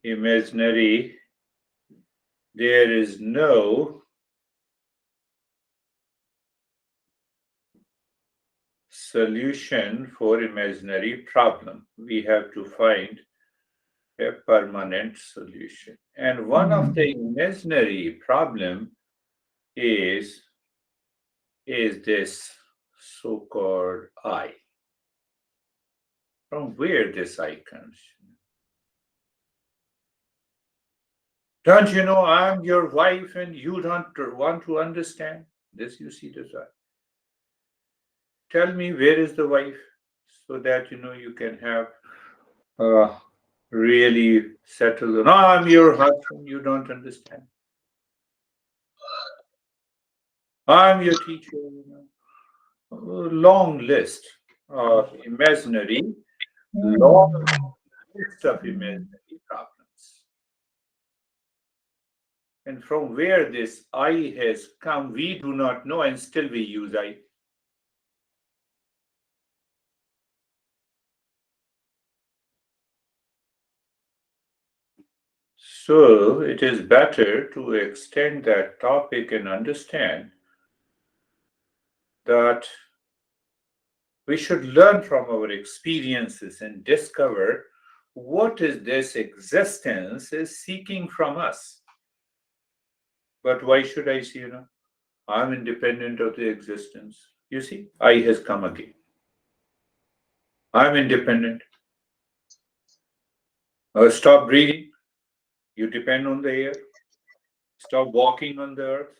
imaginary, there is no solution for imaginary problem. We have to find a permanent solution. And one of the imaginary problem is this so-called I. From where this I comes? Don't you know I'm your wife and you don't want to understand? This you see this I. Tell me where is the wife so that you can have uh, really settle. No, I'm your husband. You don't understand. I'm your teacher. A long list of imaginary, long list of imaginary problems. And from where this I has come, we do not know, and still we use I. So it is better to extend that topic and understand that we should learn from our experiences and discover what is this existence is seeking from us. But why should I see, I'm independent of the existence. You see, I has come again. I'm independent. Stop breathing. You depend on the air. Stop walking on the earth.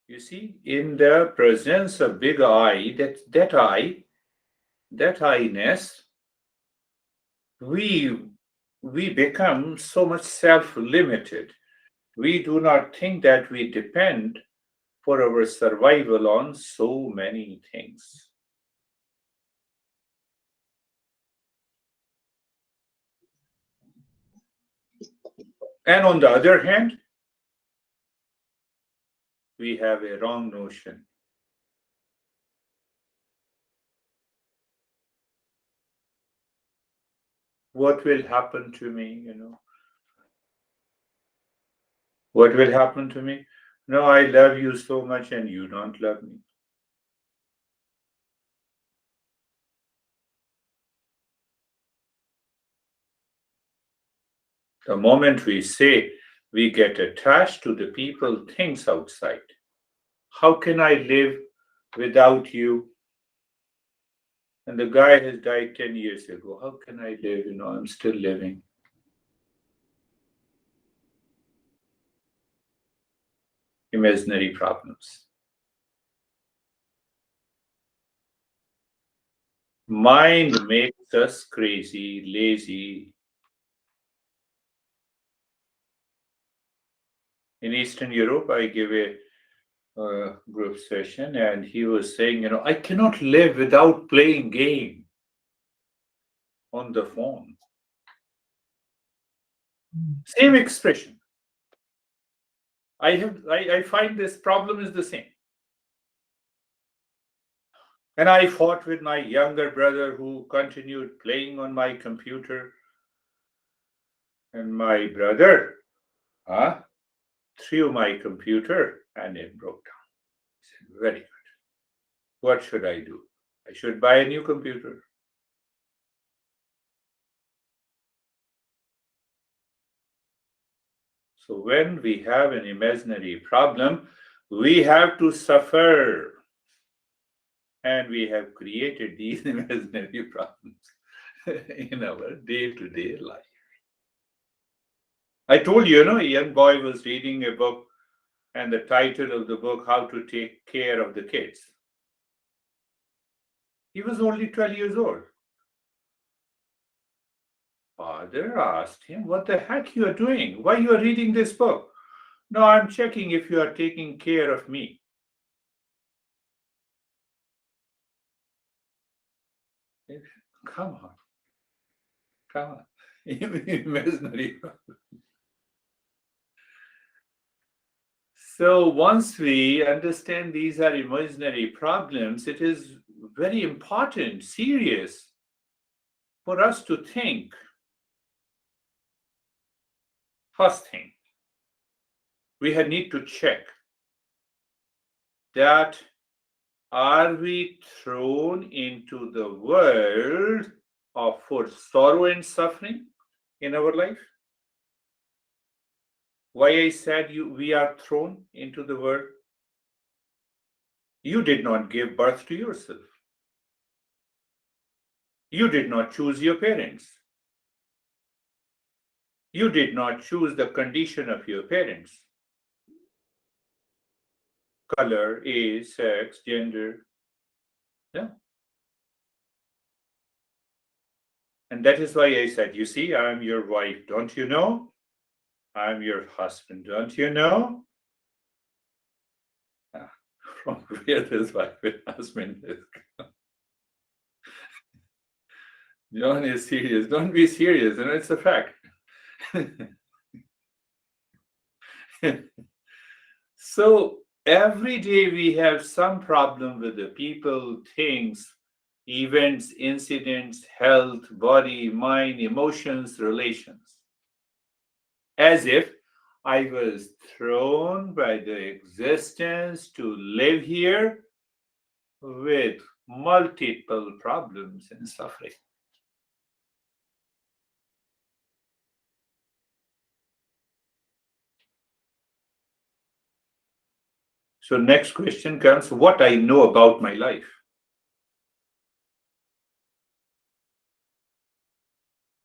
You see, in the presence of big I, that I-ness, we become so much self-limited. We do not think that we depend for our survival on so many things. And on the other hand, we have a wrong notion. What will happen to me, What will happen to me? No, I love you so much and you don't love me. The moment we say we get attached to the people, things outside. How can I live without you? And the guy has died 10 years ago. How can I live? I'm still living. Imaginary problems. Mind makes us crazy, lazy. In Eastern Europe, I give a group session, and he was saying, I cannot live without playing game on the phone. Same expression. I find this problem is the same. And I fought with my younger brother who continued playing on my computer. And my brother threw my computer and it broke down. He said, very good. What should I do? I should buy a new computer. So when we have an imaginary problem, we have to suffer. And we have created these imaginary problems in our day-to-day life. I told you, a young boy was reading a book, and the title of the book, How to Take Care of the Kids. He was only 12 years old. Father asked him, what the heck you are doing? Why you are reading this book? No, I'm checking if you are taking care of me. Come on. Come on. Imaginary. So once we understand these are imaginary problems, it is very important, serious for us to think First thing, we need to check that are we thrown into the world for sorrow and suffering in our life? Why I said we are thrown into the world? You did not give birth to yourself. You did not choose your parents. You did not choose the condition of your parents. Color, age, sex, gender. Yeah. And that is why I said, you see, I'm your wife, don't you know? I'm your husband, don't you know? Ah, from where this wife and husband is. John is serious. Don't be serious. And it's a fact. So every day we have some problem with the people, things, events, incidents, health, body, mind, emotions, relations. As if I was thrown by the existence to live here with multiple problems and suffering. So next question comes, what I know about my life.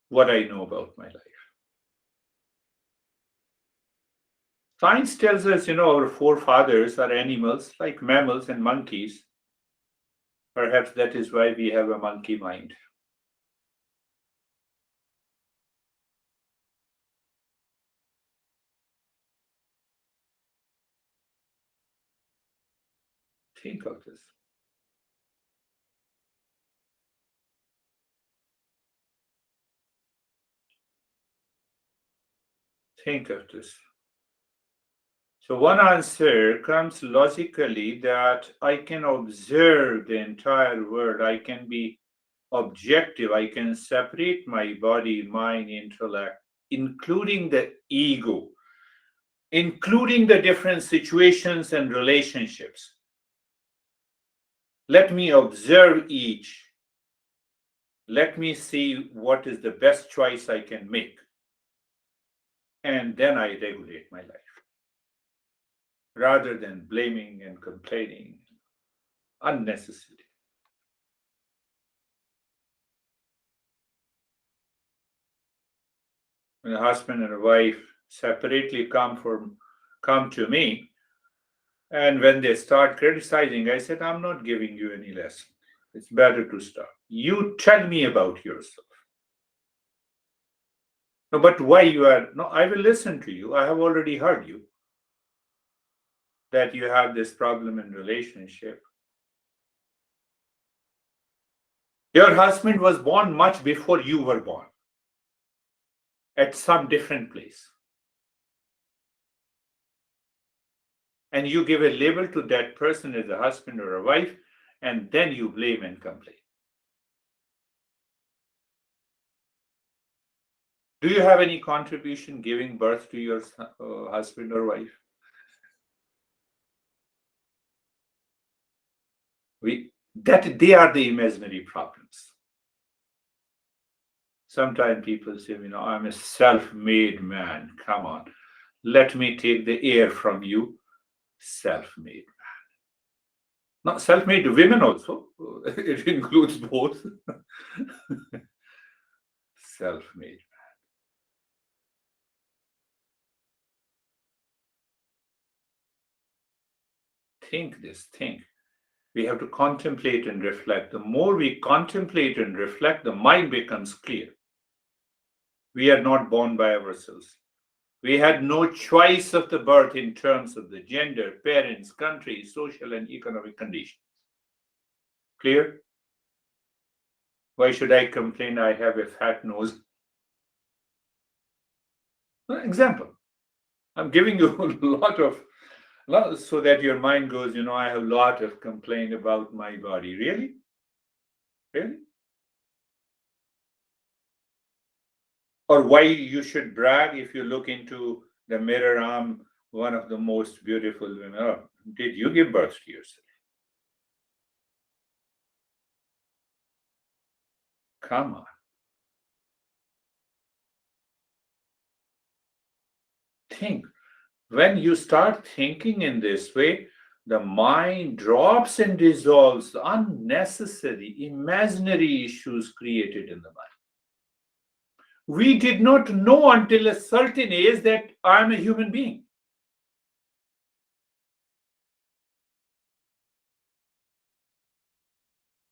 What I know about my life. Science tells us, our forefathers are animals like mammals and monkeys. Perhaps that is why we have a monkey mind. Think of this. Think of this. So one answer comes logically that I can observe the entire world. I can be objective. I can separate my body, mind, intellect, including the ego, including the different situations and relationships. Let me observe each. Let me see what is the best choice I can make. And then I regulate my life rather than blaming and complaining unnecessarily. When a husband and a wife separately come to me, and when they start criticizing, I said, I'm not giving you any lesson. It's better to stop. You tell me about yourself. No, but why you are no, I will listen to you. I have already heard you that you have this problem in relationship. Your husband was born much before you were born at some different place. And you give a label to that person as a husband or a wife, and then you blame and complain. Do you have any contribution giving birth to your husband or wife? That they are the imaginary problems. Sometimes people say, I'm a self-made man. Come on, let me take the air from you. Self-made. Not self-made women also. It includes both. Self-made. Think this, think. We have to contemplate and reflect. The more we contemplate and reflect, the mind becomes clear. We are not born by ourselves. We had no choice of the birth in terms of the gender, parents, country, social and economic conditions. Clear? Why should I complain I have a fat nose? Example. I'm giving you a lot so that your mind goes, I have a lot of complaint about my body. Really? Really? Or why you should brag if you look into the mirror, I'm one of the most beautiful women. Oh, did you give birth to yourself? Come on. Think. When you start thinking in this way, the mind drops and dissolves unnecessary, imaginary issues created in the mind. We did not know until a certain age that I am a human being.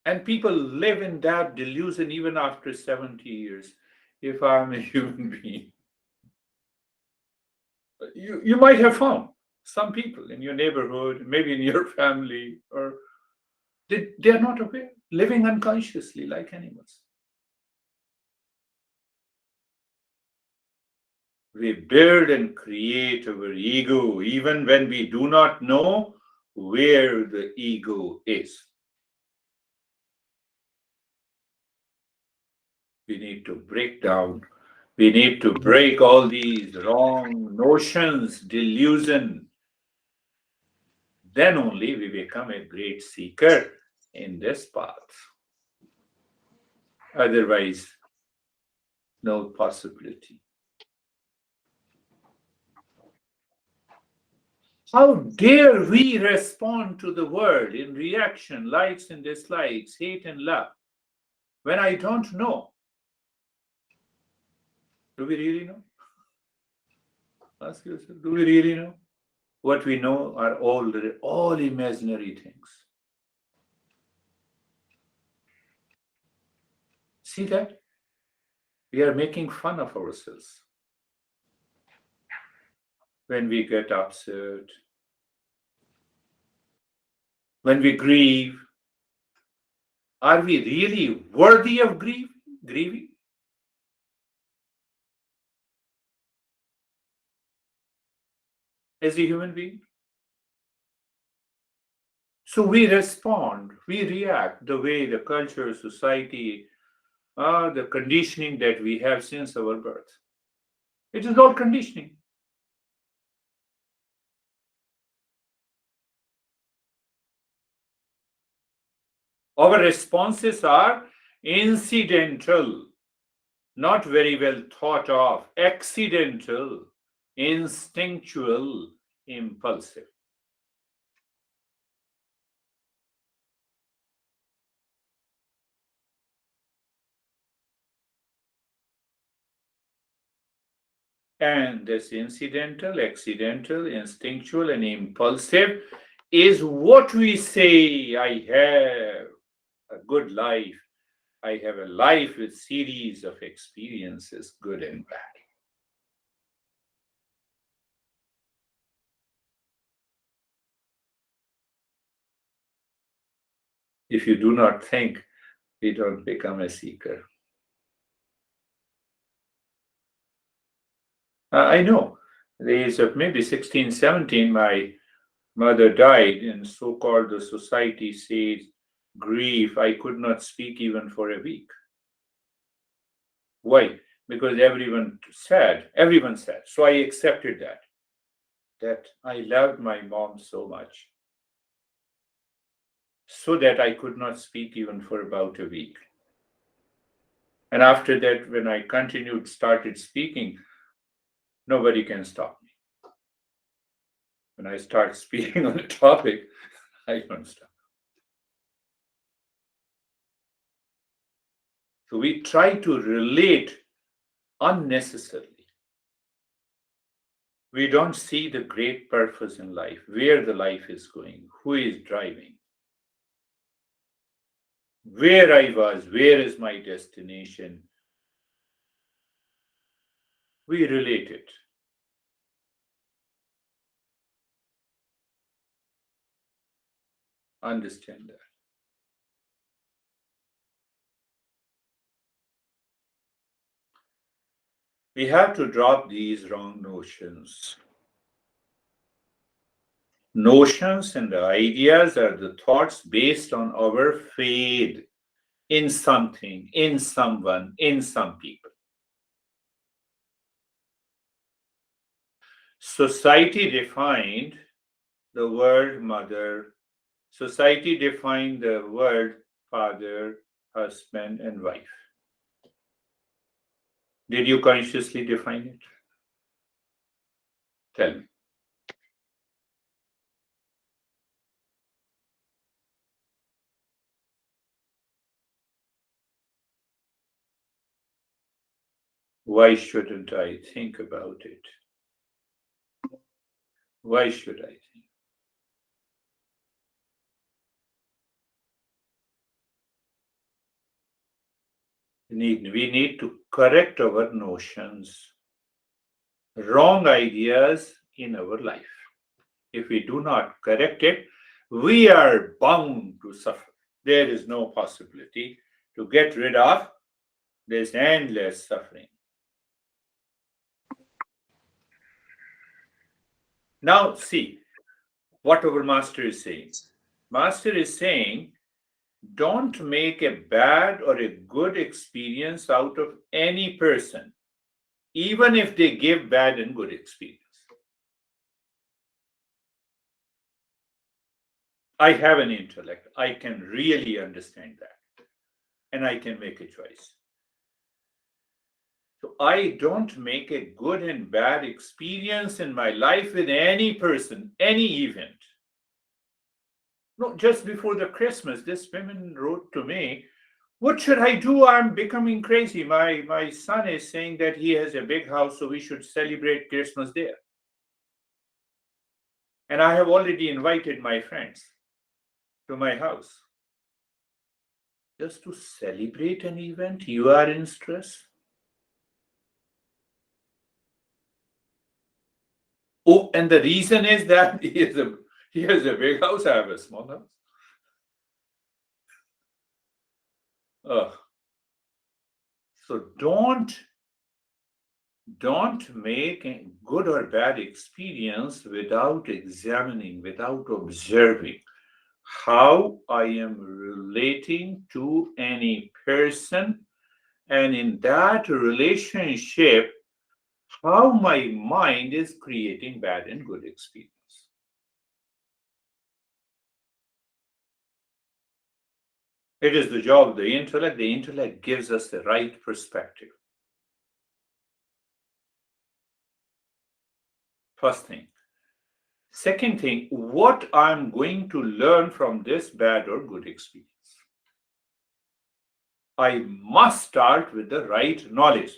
And people live in that delusion even after 70 years. If I am a human being, you might have found some people in your neighborhood, maybe in your family, or they are not aware, living unconsciously like animals. We build and create our ego even when we do not know where the ego is. We need to break down. We need to break all these wrong notions, delusion. Then only we become a great seeker in this path. Otherwise, no possibility. How dare we respond to the world in reaction, likes and dislikes, hate and love, when I don't know? Do we really know? Ask yourself, do we really know? What we know are all imaginary things. See that? We are making fun of ourselves. When we get upset, when we grieve, are we really worthy of grieving as a human being? So we respond, we react the way the culture, society, the conditioning that we have since our birth. It is all conditioning. Our responses are incidental, not very well thought of, accidental, instinctual, impulsive. And this incidental, accidental, instinctual, and impulsive is what we say I have a good life. I have a life with series of experiences, good and bad. If you do not think, we don't become a seeker. I know. At the age of maybe 16, 17, my mother died, and so called the society says grief. I could not speak even for a week. Why? Because everyone said. So I accepted that I loved my mom so much, so that I could not speak even for about a week. And after that, when I started speaking, nobody can stop me. When I start speaking on a topic, I don't stop. So we try to relate unnecessarily. We don't see the great purpose in life, where the life is going, who is driving, where I was, where is my destination. We relate it. Understand that. We have to drop these wrong notions. Notions and the ideas are the thoughts based on our faith in something, in someone, in some people. Society defined the word mother, society defined the word father, husband, and wife. Did you consciously define it? Tell me. Why shouldn't I think about it? Why should I think? We need to correct our notions, wrong ideas in our life. If we do not correct it, we are bound to suffer. There is no possibility to get rid of this endless suffering. Now, see what our master is saying. Master is saying, don't make a bad or a good experience out of any person, even if they give bad and good experience. I have an intellect. I can really understand that. And I can make a choice. So I don't make a good and bad experience in my life with any person, any event. No, just before the Christmas, this woman wrote to me, what should I do? I'm becoming crazy. My son is saying that he has a big house, so we should celebrate Christmas there. And I have already invited my friends to my house. Just to celebrate an event, you are in stress? Oh, and the reason is that he has a big house, I have a small house. Ugh. So don't make a good or bad experience without examining, without observing how I am relating to any person, and in that relationship, how my mind is creating bad and good experience. It is the job of the intellect. The intellect gives us the right perspective. First thing. Second thing, what I'm going to learn from this bad or good experience. I must start with the right knowledge.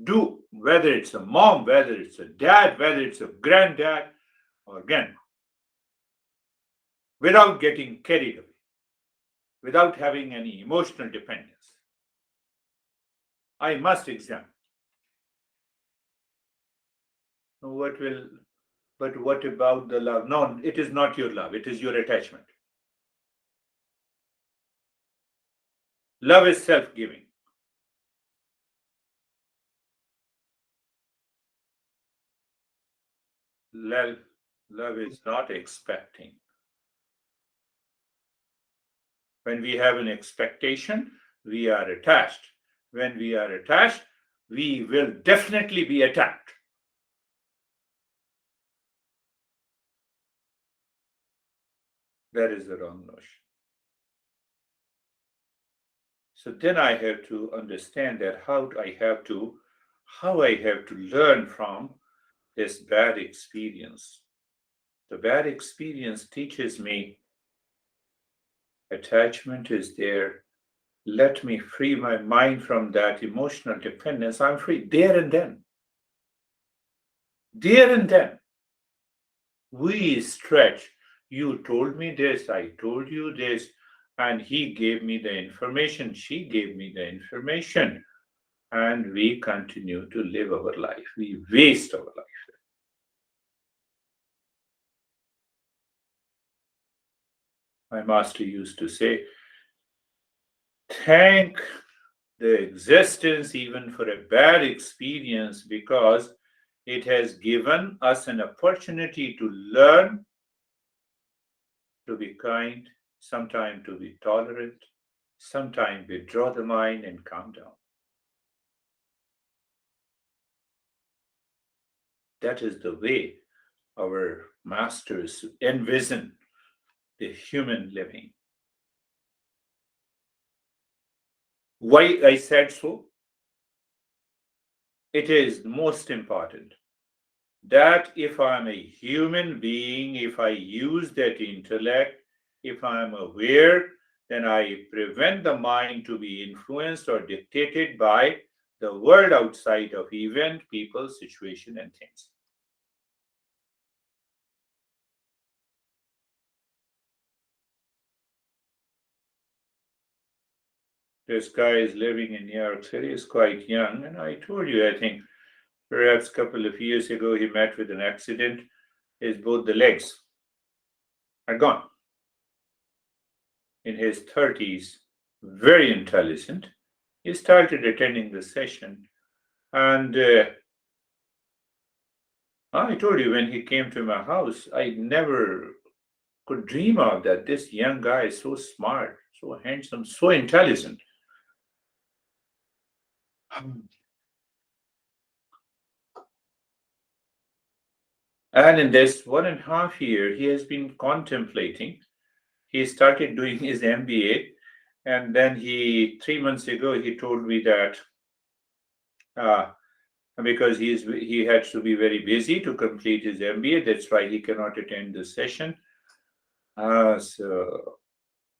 Do, whether it's a mom, whether it's a dad, whether it's a granddad or grandma, without getting carried away, without having any emotional dependence. I must examine. What will, but what about the love? No, it is not your love, it is your attachment. Love is self giving. Love, love is not expecting. When we have an expectation, we are attached. When we are attached, we will definitely be attacked. That is the wrong notion. So then I have to understand that how I have to learn from this bad experience. The bad experience teaches me attachment is there. Let me free my mind from that emotional dependence. I'm free there and then. There and then. We stretch. You told me this, I told you this, and he gave me the information, she gave me the information, and we continue to live our life. We waste our life. My master used to say, thank the existence even for a bad experience because it has given us an opportunity to learn, to be kind, sometimes to be tolerant, sometimes withdraw the mind and calm down. That is the way our masters envision the human living. Why I said so? It is most important that if I'm a human being, if I use that intellect, if I'm aware, then I prevent the mind to be influenced or dictated by the world outside of event, people, situation, and things. This guy is living in New York City, is quite young, and I told you, I think perhaps a couple of years ago, he met with an accident. His both the legs are gone. In his 30s, very intelligent. He started attending the session, and I told you when he came to my house, I never could dream of that. This young guy is so smart, so handsome, so intelligent. And in this 1.5 year, he has been contemplating. He started doing his MBA, and then 3 months ago, he told me that uh, because he had to be very busy to complete his MBA, that's why he cannot attend the session.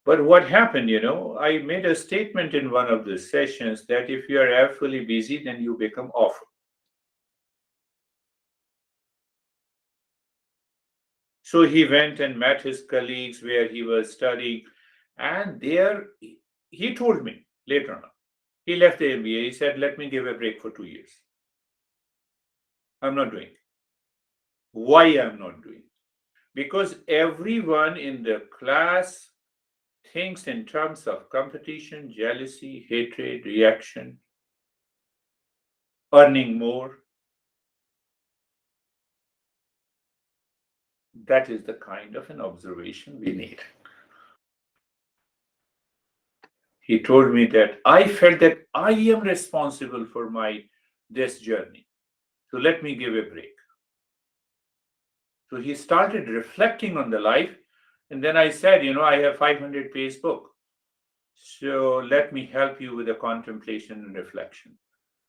But what happened, I made a statement in one of the sessions that if you are absolutely busy, then you become awful. So he went and met his colleagues where he was studying, and there he told me later on. He left the MBA. He said, "Let me give a break for 2 years. I'm not doing it." Why I'm not doing it? Because everyone in the class thinks in terms of competition, jealousy, hatred, reaction, earning more. That is the kind of an observation we need. He told me that I felt that I am responsible for my this journey. So let me give a break. So he started reflecting on the life. And then I said, I have 500 page book. So let me help you with the contemplation and reflection.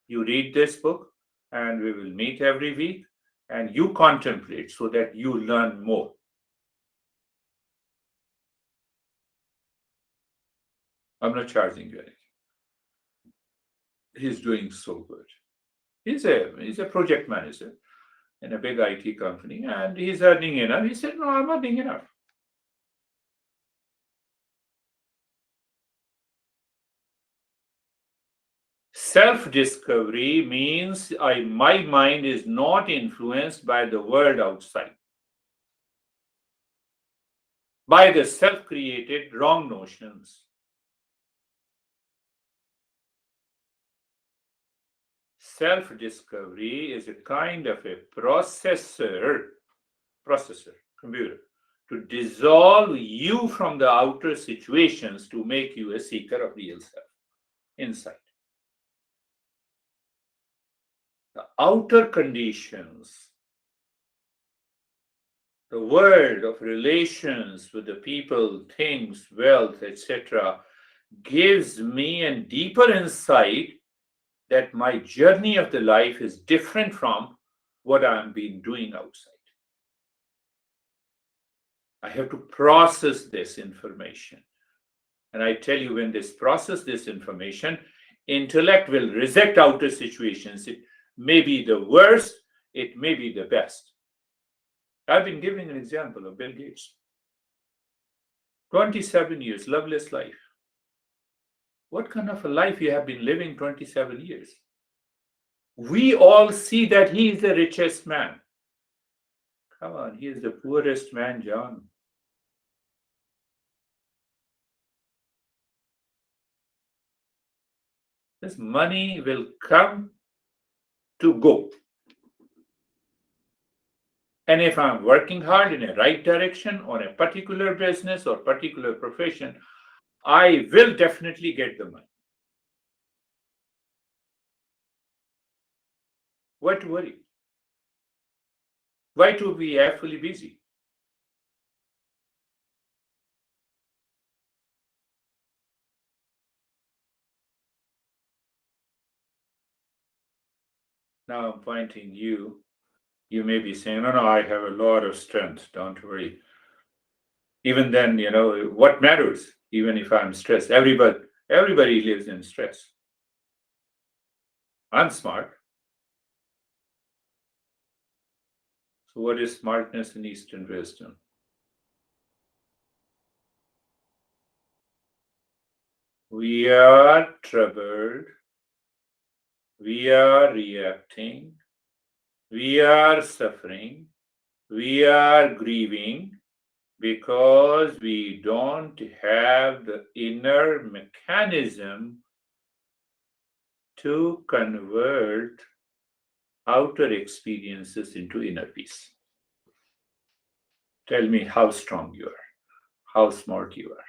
You read this book and we will meet every week and you contemplate so that you learn more. I'm not charging you anything. He's doing so good. He's a project manager in a big IT company and he's earning enough. He said, "No, I'm earning enough." Self discovery means my mind is not influenced by the world outside, by the self created wrong notions. Self discovery is a kind of a processor, computer, to dissolve you from the outer situations to make you a seeker of real self inside. The outer conditions, the world of relations with the people, things, wealth, etc., gives me a deeper insight that my journey of the life is different from what I'm been doing outside. I have to process this information. And I tell you, when this process this information, intellect will reject outer situations. It may be the worst, it may be the best. I've been giving an example of Bill Gates. 27 years, loveless life. What kind of a life you have been living 27 years? We all see that he is the richest man. Come on, he is the poorest man, John. This money will come to go. And if I'm working hard in a right direction on a particular business or particular profession, I will definitely get the money. What to worry? Why to be actually busy? Now I'm pointing you. You may be saying, no, no, I have a lot of strength. Don't worry. Even then, what matters? Even if I'm stressed, everybody lives in stress. I'm smart. So what is smartness in Eastern wisdom? We are troubled. We are reacting. We are suffering. We are grieving because we don't have the inner mechanism to convert outer experiences into inner peace. Tell me how strong you are, how smart you are.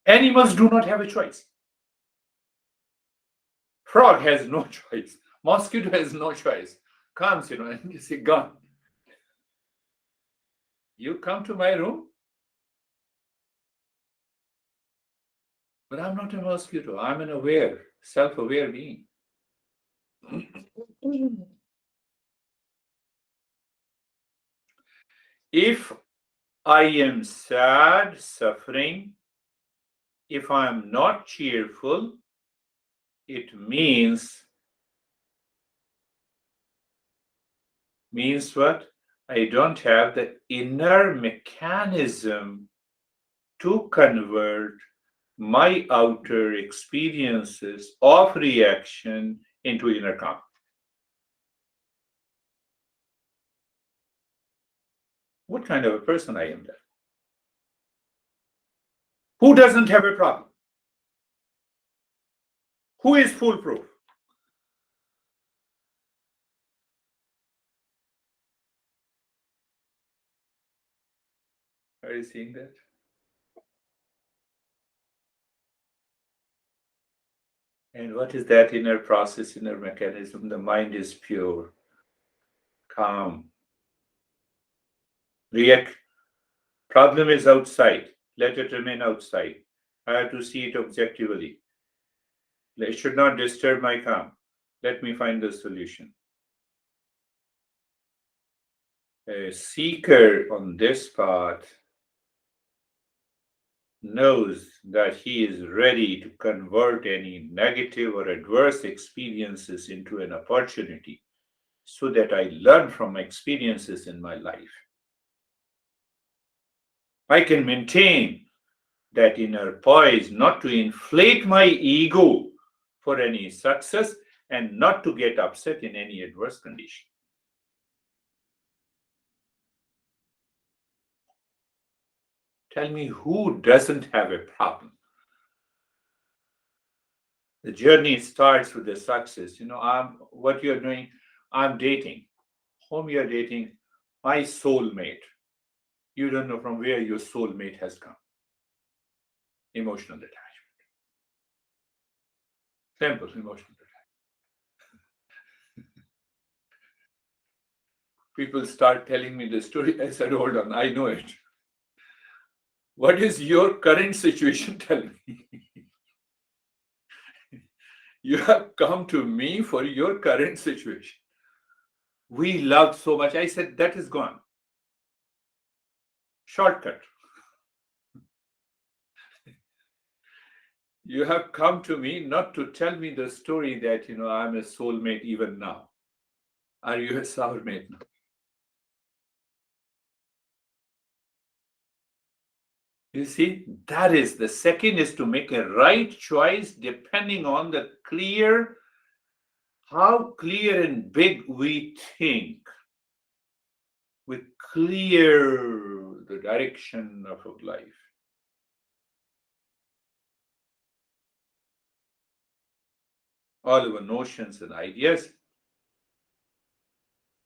Animals do not have a choice. Frog has no choice. Mosquito has no choice. Comes, and you say, gone. You come to my room, but I'm not a mosquito. I'm an aware, self-aware being. If I am sad, suffering, if I am not cheerful, it means what? I don't have the inner mechanism to convert my outer experiences of reaction into inner calm. What kind of a person I am then? Who doesn't have a problem? Who is foolproof? Are you seeing that? And what is that inner process, inner mechanism? The mind is pure, calm. React. Problem is outside. Let it remain outside. I have to see it objectively. It should not disturb my calm. Let me find the solution. A seeker on this path knows that he is ready to convert any negative or adverse experiences into an opportunity so that I learn from experiences in my life. I can maintain that inner poise not to inflate my ego for any success and not to get upset in any adverse condition. Tell me who doesn't have a problem? The journey starts with the success. What you're doing, I'm dating. Whom you're dating? My soulmate. You don't know from where your soulmate has come. Emotional attachment. Simple emotional attachment. People start telling me the story. I said, hold on, I know it. What is your current situation telling me? You have come to me for your current situation. We loved so much. I said, that is gone. Shortcut. You have come to me not to tell me the story that, I'm a soulmate even now. Are you a soulmate now? You see, that is the second is to make a right choice depending on how clear and big we think. We clear the direction of our life. All our notions and ideas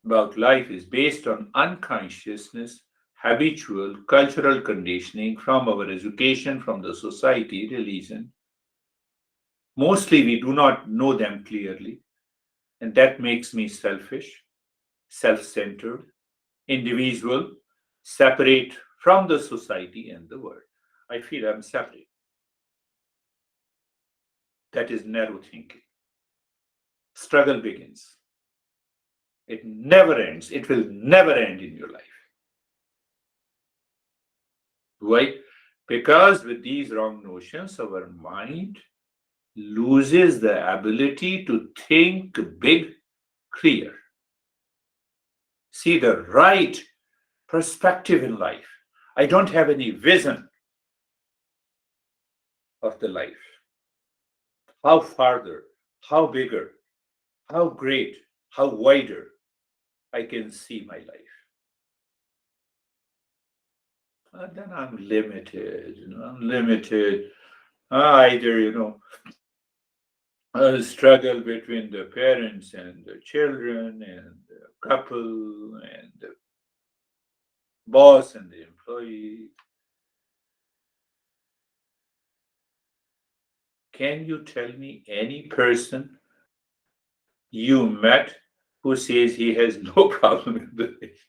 about life is based on unconsciousness, habitual, cultural conditioning from our education, from the society, religion. Mostly we do not know them clearly. And that makes me selfish, self centered, individual, separate from the society and the world. I feel I'm separate. That is narrow thinking. Struggle begins. It never ends. It will never end in your life. Why? Because with these wrong notions, our mind loses the ability to think big, clear, see the right perspective in life. I don't have any vision of the life. How farther, how bigger, how great, how wider I can see my life. Then I'm limited, I'm limited. Either, a struggle between the parents and the children and the couple and the boss and the employee. Can you tell me any person you met who says he has no problem in the life?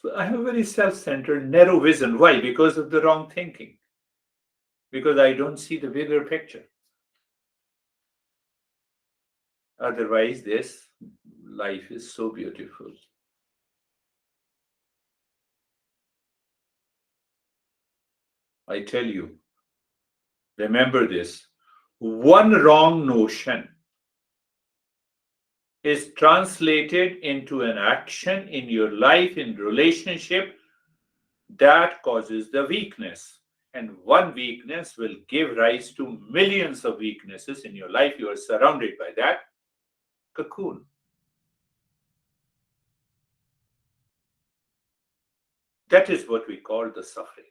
So I have a very self centered, narrow vision. Why? Because of the wrong thinking. Because I don't see the bigger picture. Otherwise, this life is so beautiful. I tell you, remember this, one wrong notion is translated into an action in your life, in relationship, that causes the weakness. And one weakness will give rise to millions of weaknesses in your life. You are surrounded by that cocoon. That is what we call the suffering.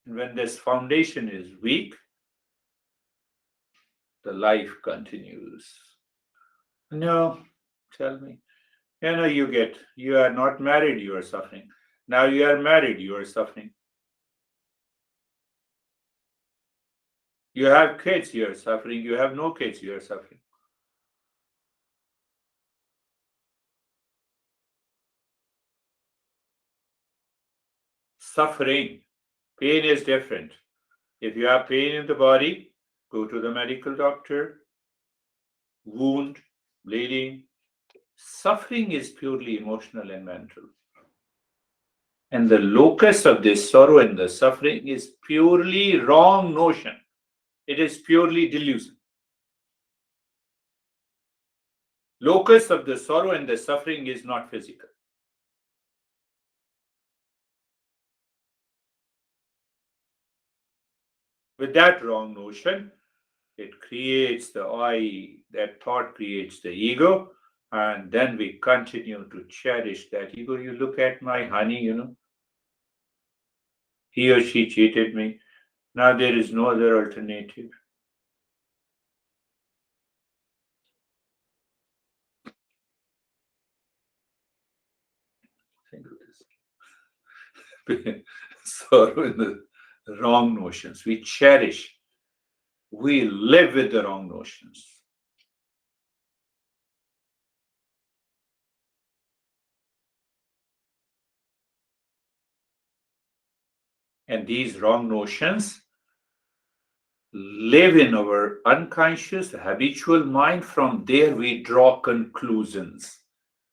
When this foundation is weak, the life continues. No, tell me. You are not married, you are suffering. Now you are married, you are suffering. You have kids, you are suffering. You have no kids, you are suffering. Suffering. Pain is different. If you have pain in the body, go to the medical doctor. Wound, bleeding. Suffering is purely emotional and mental. And the locus of this sorrow and the suffering is purely wrong notion. It is purely delusion. Locus of the sorrow and the suffering is not physical. With that wrong notion, it creates the I, that thought creates the ego, and then we continue to cherish that ego. You look at my honey, he or she cheated me. Now there is no other alternative. Think of this. Sorrow in the wrong notions. We cherish, we live with the wrong notions. And these wrong notions live in our unconscious, habitual mind. From there, we draw conclusions.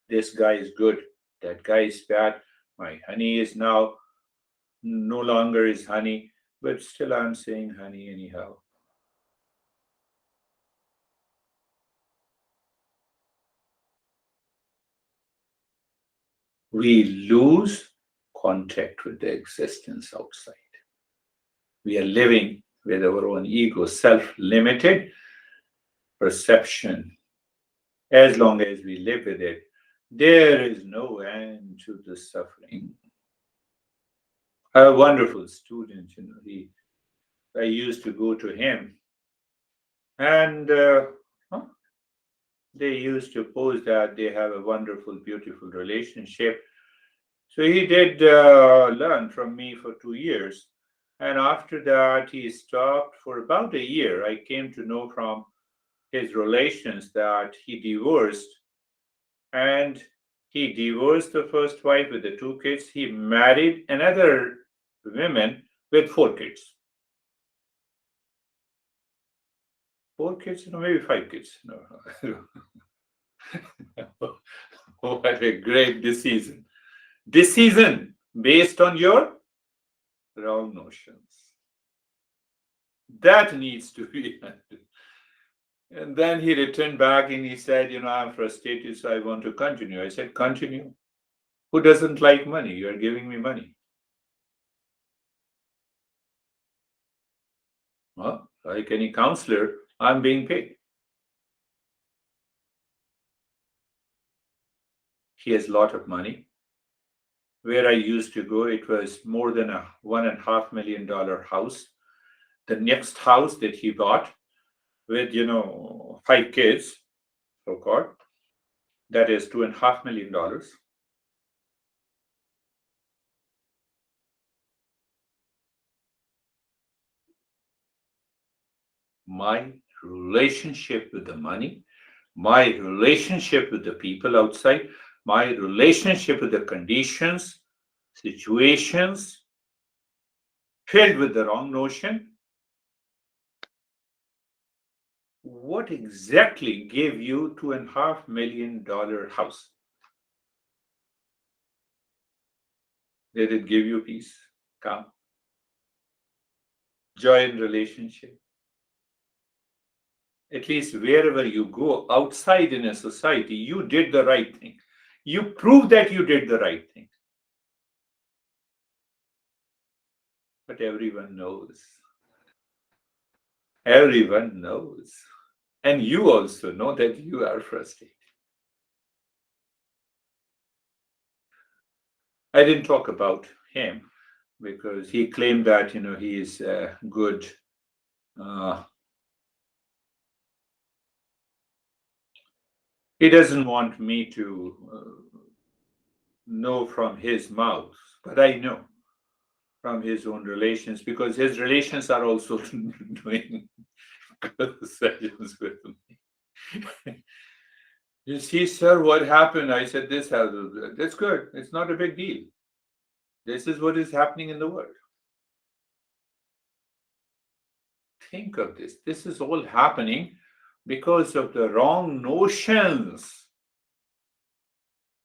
This guy is good, that guy is bad. My honey is now no longer is honey, but still I'm saying honey anyhow. We lose contact with the existence outside. We are living with our own ego, self limited perception. As long as we live with it, there is no end to the suffering. A wonderful student, I used to go to him, and huh, They used to post that they have a wonderful, beautiful relationship. So he did learn from me for 2 years. And after that, he stopped for about a year. I came to know from his relations that he divorced, and he divorced the first wife with the 2 kids. He married another woman with 4 kids. 4 kids, no, maybe 5 kids. No. What a great decision. Decision based on your wrong notions. That needs to be. And then he returned back and he said, I'm frustrated, so I want to continue. I said, continue. Who doesn't like money? You are giving me money. Well, like any counselor, I'm being paid. He has a lot of money. Where I used to go, it was more than a $1.5 million house. The next house that he bought with, 5 kids, so called, that is $2.5 million. My relationship with the money, my relationship with the people outside, my relationship with the conditions, situations filled with the wrong notion. What exactly gave you $2.5 million house? Did it give you peace, calm, joy in relationship? At least wherever you go outside in a society, you did the right thing. You prove that you did the right thing. But everyone knows. Everyone knows. And you also know that you are frustrated. I didn't talk about him because he claimed that, he is good. Uh, he doesn't want me to know from his mouth, but I know from his own relations because his relations are also doing good sessions with me. You see, sir, what happened? I said, this has, that's good. It's not a big deal. This is what is happening in the world. Think of this. This is all happening because of the wrong notions.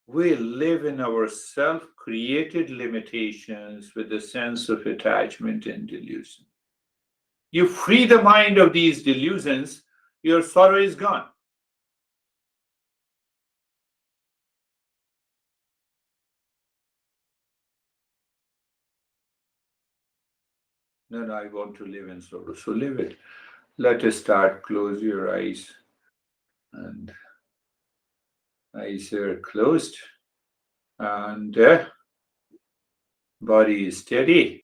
We live in our self created limitations with a sense of attachment and delusion. You free the mind of these delusions, your sorrow is gone. No, no, I want to live in sorrow. So live it. Let us start. Close your eyes. And eyes are closed. And body is steady.